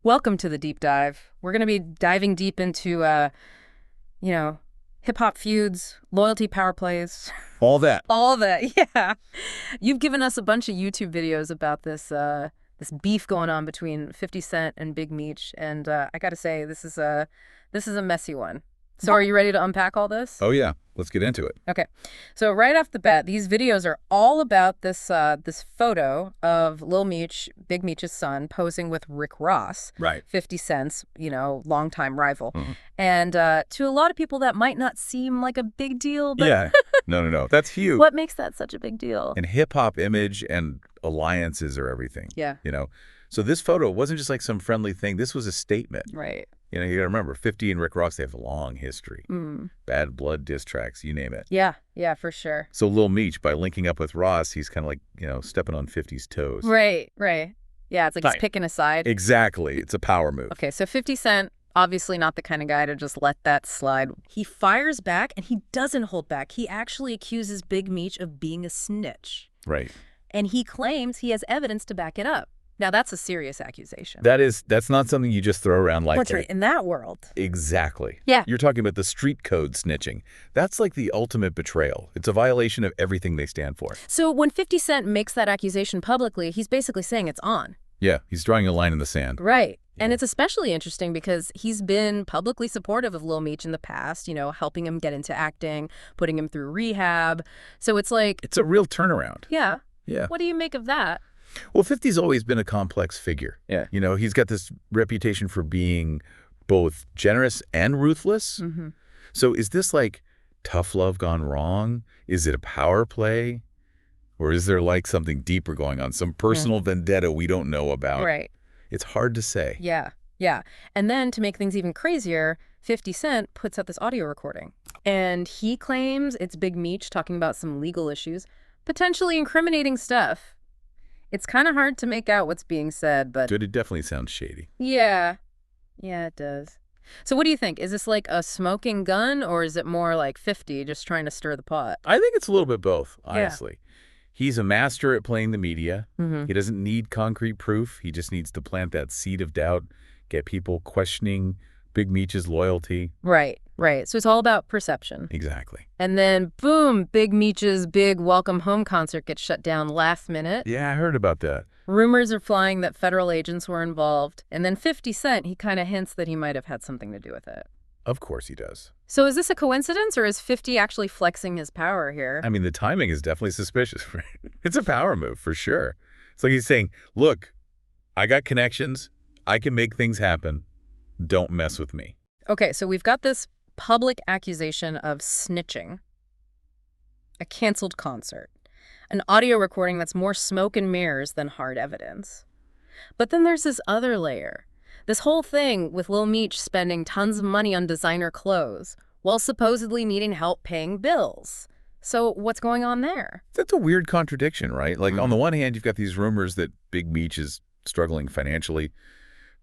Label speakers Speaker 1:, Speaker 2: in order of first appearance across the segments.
Speaker 1: Welcome to the deep dive. We're going to be diving deep into, hip-hop feuds, loyalty power plays,
Speaker 2: All that.
Speaker 1: all that. Yeah. You've given us a bunch of YouTube videos about this beef going on between 50 Cent and Big Meech, and I got to say, this is a messy one. So are you ready to unpack all this?
Speaker 2: Oh, yeah. Let's get into it.
Speaker 1: Okay. So right off the bat, these videos are all about this photo of Lil Meech, Big Meech's son, posing with Rick Ross,
Speaker 2: Right.
Speaker 1: 50 Cent's, longtime rival.
Speaker 2: Mhm.
Speaker 1: And to a lot of people, that might not seem like a big deal, but
Speaker 2: Yeah. No. That's huge.
Speaker 1: what makes that such a big deal?
Speaker 2: And hip-hop image and alliances are everything.
Speaker 1: Yeah.
Speaker 2: So this photo wasn't just like some friendly thing. This was a statement.
Speaker 1: Right.
Speaker 2: You got to remember, 50 and Rick Ross, they have a long history. Bad blood, diss tracks, you name it.
Speaker 1: Yeah, for sure.
Speaker 2: So Lil Meech, by linking up with Ross, he's kind of like, stepping on 50's toes.
Speaker 1: Right. Yeah, it's like he's
Speaker 2: Right.
Speaker 1: picking a side.
Speaker 2: Exactly. It's a power move.
Speaker 1: Okay, so 50 Cent, obviously not the kind of guy to just let that slide. He fires back, and he doesn't hold back. He actually accuses Big Meech of being a snitch.
Speaker 2: Right.
Speaker 1: And he claims he has evidence to back it up. Now, that's a serious accusation.
Speaker 2: That's not something you just throw around like
Speaker 1: What's
Speaker 2: that.
Speaker 1: right in that world?
Speaker 2: Exactly.
Speaker 1: Yeah.
Speaker 2: You're talking about the street code snitching. That's like the ultimate betrayal. It's a violation of everything they stand for.
Speaker 1: So when 50 Cent makes that accusation publicly, he's basically saying it's on.
Speaker 2: Yeah, he's drawing a line in the sand.
Speaker 1: Right. And
Speaker 2: Yeah.
Speaker 1: it's especially interesting because he's been publicly supportive of Lil Meech in the past, helping him get into acting, putting him through rehab. So it's like,
Speaker 2: It's a real turnaround.
Speaker 1: yeah,
Speaker 2: Yeah.
Speaker 1: what do you make of that?
Speaker 2: Well, 50's always been a complex figure.
Speaker 1: Yeah.
Speaker 2: He's got this reputation for being both generous and ruthless.
Speaker 1: Mm-hmm.
Speaker 2: So is this like tough love gone wrong? Is it a power play? Or is there like something deeper going on, some personal vendetta we don't know about?
Speaker 1: Right.
Speaker 2: It's hard to say.
Speaker 1: Yeah. And then to make things even crazier, 50 Cent puts out this audio recording. And he claims it's Big Meech talking about some legal issues, potentially incriminating stuff. It's kind of hard to make out what's being said, but
Speaker 2: It definitely sounds shady.
Speaker 1: yeah, it does. So what do you think? Is this like a smoking gun, or is it more like 50 just trying to stir the pot?
Speaker 2: I think it's a little bit both, honestly. He's a master at playing the media.
Speaker 1: Mm-hmm.
Speaker 2: He doesn't need concrete proof. He just needs to plant that seed of doubt, get people questioning Big Meech's loyalty.
Speaker 1: Right. So it's all about perception.
Speaker 2: Exactly.
Speaker 1: And then, boom, Big Meech's big welcome home concert gets shut down last minute.
Speaker 2: Yeah, I heard about that.
Speaker 1: Rumors are flying that federal agents were involved. And then 50 Cent, he kind of hints that he might have had something to do with it.
Speaker 2: Of course he does.
Speaker 1: So is this a coincidence, or is 50 actually flexing his power here?
Speaker 2: I mean, the timing is definitely suspicious, right? It's a power move for sure. It's like he's saying, look, I got connections. I can make things happen. Don't mess with me.
Speaker 1: Okay, so we've got this public accusation of snitching, a canceled concert, an audio recording that's more smoke and mirrors than hard evidence. But then there's this other layer. This whole thing with Lil Meech spending tons of money on designer clothes while supposedly needing help paying bills. So what's going on there?
Speaker 2: That's a weird contradiction, right? Like, on the one hand, you've got these rumors that Big Meech is struggling financially,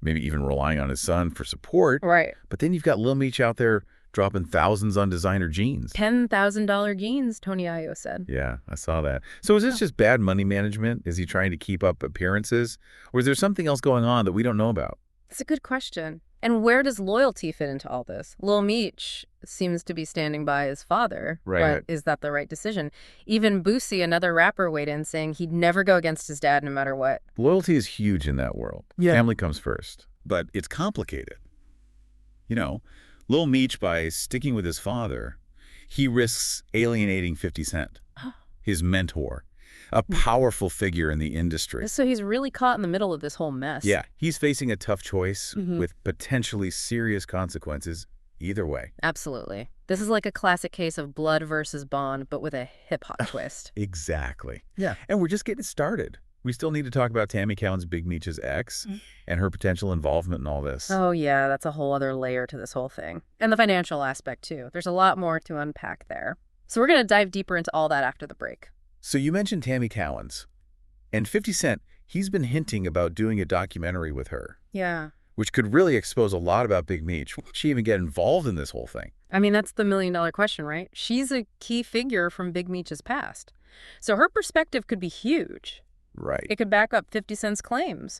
Speaker 2: maybe even relying on his son for support.
Speaker 1: Right.
Speaker 2: But then you've got Lil Meech out there dropping thousands on designer jeans.
Speaker 1: $10,000 jeans, Tony Ayo said.
Speaker 2: Yeah, I saw that. So is this just bad money management? Is he trying to keep up appearances? Or is there something else going on that we don't know about?
Speaker 1: It's a good question. And where does loyalty fit into all this? Lil Meech seems to be standing by his father.
Speaker 2: Right.
Speaker 1: But is that the right decision? Even Boosie, another rapper, weighed in saying he'd never go against his dad no matter what.
Speaker 2: Loyalty is huge in that world.
Speaker 1: Yeah.
Speaker 2: Family comes first. But it's complicated. Lil Meech, by sticking with his father, he risks alienating 50 Cent, his mentor, a powerful figure in the industry.
Speaker 1: So he's really caught in the middle of this whole mess.
Speaker 2: Yeah, he's facing a tough choice with potentially serious consequences either way.
Speaker 1: Absolutely. This is like a classic case of blood versus bond, but with a hip-hop twist.
Speaker 2: Exactly.
Speaker 1: Yeah.
Speaker 2: And we're just getting started. We still need to talk about Tammy Cowan's Big Meech's ex and her potential involvement in all this.
Speaker 1: Oh, yeah, that's a whole other layer to this whole thing. And the financial aspect, too. There's a lot more to unpack there. So we're going to dive deeper into all that after the break.
Speaker 2: So you mentioned Tammy Cowan's. And 50 Cent, he's been hinting about doing a documentary with her,
Speaker 1: Yeah.
Speaker 2: which could really expose a lot about Big Meech. Will she even get involved in this whole thing?
Speaker 1: I mean, that's the million-dollar question, right? She's a key figure from Big Meech's past. So her perspective could be huge.
Speaker 2: Right.
Speaker 1: It could back up 50 Cent's claims.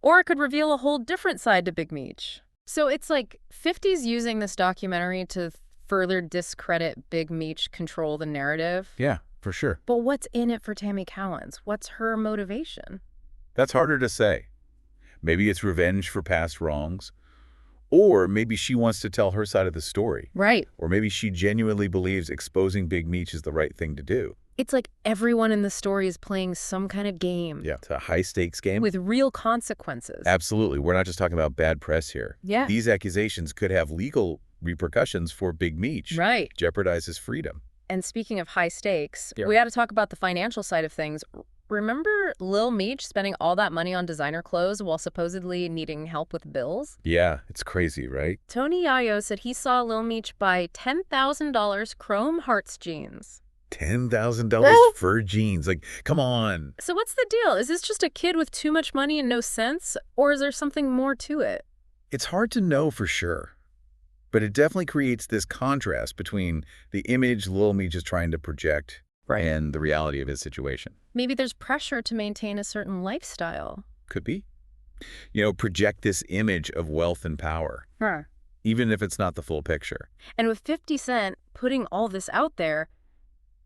Speaker 1: Or it could reveal a whole different side to Big Meech. So it's like 50's using this documentary to further discredit Big Meech, control the narrative.
Speaker 2: Yeah, for sure.
Speaker 1: But what's in it for Tammy Cowan's? What's her motivation?
Speaker 2: That's harder to say. Maybe it's revenge for past wrongs. Or maybe she wants to tell her side of the story.
Speaker 1: Right.
Speaker 2: Or maybe she genuinely believes exposing Big Meech is the right thing to do.
Speaker 1: It's like everyone in the story is playing some kind of game.
Speaker 2: Yeah, it's a high-stakes game.
Speaker 1: With real consequences.
Speaker 2: Absolutely. We're not just talking about bad press here.
Speaker 1: Yeah.
Speaker 2: These accusations could have legal repercussions for Big Meech.
Speaker 1: Right.
Speaker 2: Jeopardize his freedom.
Speaker 1: And speaking of high stakes,
Speaker 2: Yeah.
Speaker 1: we got to talk about the financial side of things. Remember Lil Meech spending all that money on designer clothes while supposedly needing help with bills?
Speaker 2: Yeah, it's crazy, right?
Speaker 1: Tony Yayo said he saw Lil Meech buy $10,000 Chrome Hearts jeans.
Speaker 2: $10,000 for jeans. Like, come on.
Speaker 1: So what's the deal? Is this just a kid with too much money and no sense? Or is there something more to it?
Speaker 2: It's hard to know for sure. But it definitely creates this contrast between the image Lil Meech is trying to project and the reality of his situation.
Speaker 1: Maybe there's pressure to maintain a certain lifestyle.
Speaker 2: Could be. You know, project this image of wealth and power,
Speaker 1: Huh.
Speaker 2: even if it's not the full picture.
Speaker 1: And with 50 Cent putting all this out there,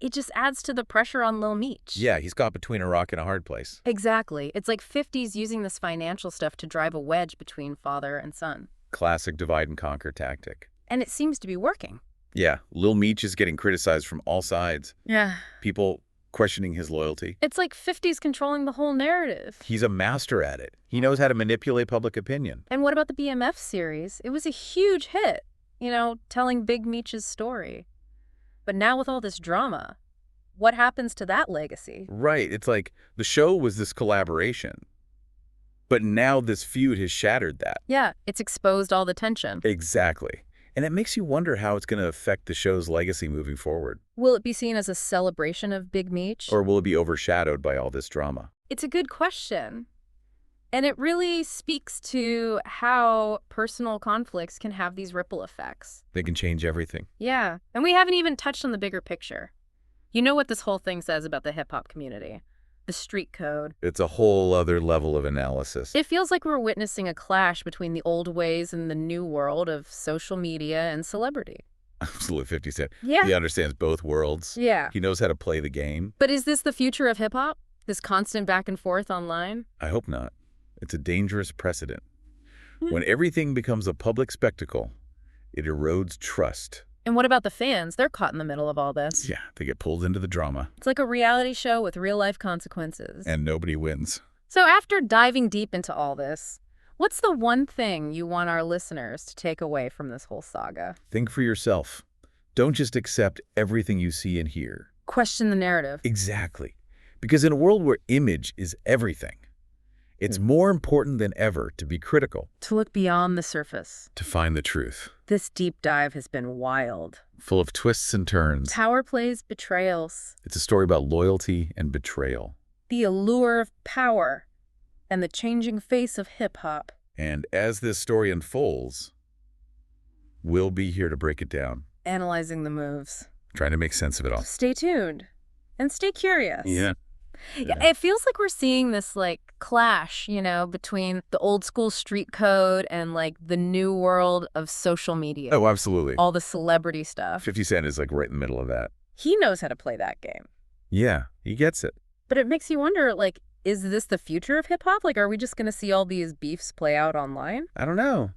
Speaker 1: it just adds to the pressure on Lil Meech.
Speaker 2: Yeah, he's caught between a rock and a hard place.
Speaker 1: Exactly. It's like 50's using this financial stuff to drive a wedge between father and son.
Speaker 2: Classic divide and conquer tactic.
Speaker 1: And it seems to be working.
Speaker 2: Yeah, Lil Meech is getting criticized from all sides.
Speaker 1: Yeah.
Speaker 2: People questioning his loyalty.
Speaker 1: It's like 50's controlling the whole narrative.
Speaker 2: He's a master at it. He knows how to manipulate public opinion.
Speaker 1: And what about the BMF series? It was a huge hit, telling Big Meech's story. But now with all this drama, what happens to that legacy?
Speaker 2: Right. It's like the show was this collaboration. But now this feud has shattered that.
Speaker 1: Yeah, it's exposed all the tension.
Speaker 2: Exactly. And it makes you wonder how it's going to affect the show's legacy moving forward.
Speaker 1: Will it be seen as a celebration of Big Meech?
Speaker 2: Or will it be overshadowed by all this drama?
Speaker 1: It's a good question. And it really speaks to how personal conflicts can have these ripple effects.
Speaker 2: They can change everything.
Speaker 1: Yeah. And we haven't even touched on the bigger picture. You know what this whole thing says about the hip-hop community? The street code.
Speaker 2: It's a whole other level of analysis.
Speaker 1: It feels like we're witnessing a clash between the old ways and the new world of social media and celebrity.
Speaker 2: Absolutely, 50 Cent.
Speaker 1: Yeah.
Speaker 2: He understands both worlds.
Speaker 1: Yeah.
Speaker 2: He knows how to play the game.
Speaker 1: But is this the future of hip-hop? This constant back and forth online?
Speaker 2: I hope not. It's a dangerous precedent. When everything becomes a public spectacle, it erodes trust.
Speaker 1: And what about the fans? They're caught in the middle of all this.
Speaker 2: Yeah, they get pulled into the drama.
Speaker 1: It's like a reality show with real-life consequences.
Speaker 2: And nobody wins.
Speaker 1: So after diving deep into all this, what's the one thing you want our listeners to take away from this whole saga?
Speaker 2: Think for yourself. Don't just accept everything you see and hear.
Speaker 1: Question the narrative.
Speaker 2: Exactly. Because in a world where image is everything, it's more important than ever to be critical.
Speaker 1: To look beyond the surface.
Speaker 2: To find the truth.
Speaker 1: This deep dive has been wild.
Speaker 2: Full of twists and turns.
Speaker 1: Power plays, betrayals.
Speaker 2: It's a story about loyalty and betrayal.
Speaker 1: The allure of power and the changing face of hip-hop.
Speaker 2: And as this story unfolds, we'll be here to break it down.
Speaker 1: Analyzing the moves.
Speaker 2: Trying to make sense of it all.
Speaker 1: Stay tuned. And stay curious.
Speaker 2: Yeah.
Speaker 1: Yeah, it feels like we're seeing this clash, between the old school street code and the new world of social media.
Speaker 2: Oh, absolutely.
Speaker 1: All the celebrity stuff.
Speaker 2: 50 Cent is right in the middle of that.
Speaker 1: He knows how to play that game.
Speaker 2: Yeah, he gets it.
Speaker 1: But it makes you wonder, is this the future of hip hop? Are we just going to see all these beefs play out online?
Speaker 2: I don't know.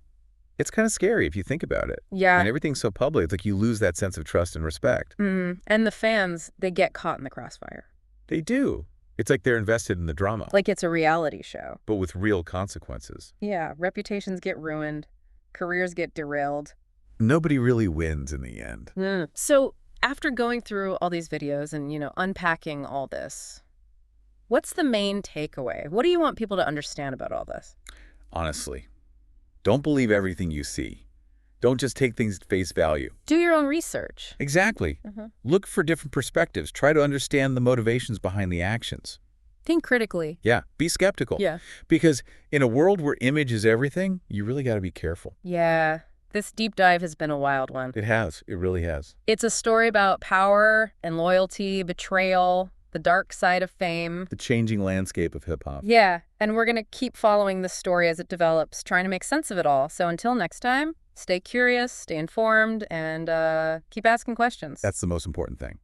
Speaker 2: It's kind of scary if you think about it.
Speaker 1: Yeah.
Speaker 2: And everything's so public, it's like you lose that sense of trust and respect.
Speaker 1: And the fans, they get caught in the crossfire.
Speaker 2: They do. It's like they're invested in the drama.
Speaker 1: Like it's a reality show.
Speaker 2: But with real consequences.
Speaker 1: Yeah, reputations get ruined. Careers get derailed.
Speaker 2: Nobody really wins in the end.
Speaker 1: So after going through all these videos and, unpacking all this, what's the main takeaway? What do you want people to understand about all this?
Speaker 2: Honestly, don't believe everything you see. Don't just take things at face value.
Speaker 1: Do your own research.
Speaker 2: Exactly. Look for different perspectives. Try to understand the motivations behind the actions.
Speaker 1: Think critically.
Speaker 2: Yeah, be skeptical.
Speaker 1: Yeah.
Speaker 2: Because in a world where image is everything, you really got to be careful.
Speaker 1: Yeah. This deep dive has been a wild one.
Speaker 2: It has. It really has.
Speaker 1: It's a story about power and loyalty, betrayal, the dark side of fame.
Speaker 2: The changing landscape of hip-hop.
Speaker 1: Yeah, and we're going to keep following this story as it develops, trying to make sense of it all. So until next time, stay curious, stay informed, and keep asking questions.
Speaker 2: That's the most important thing.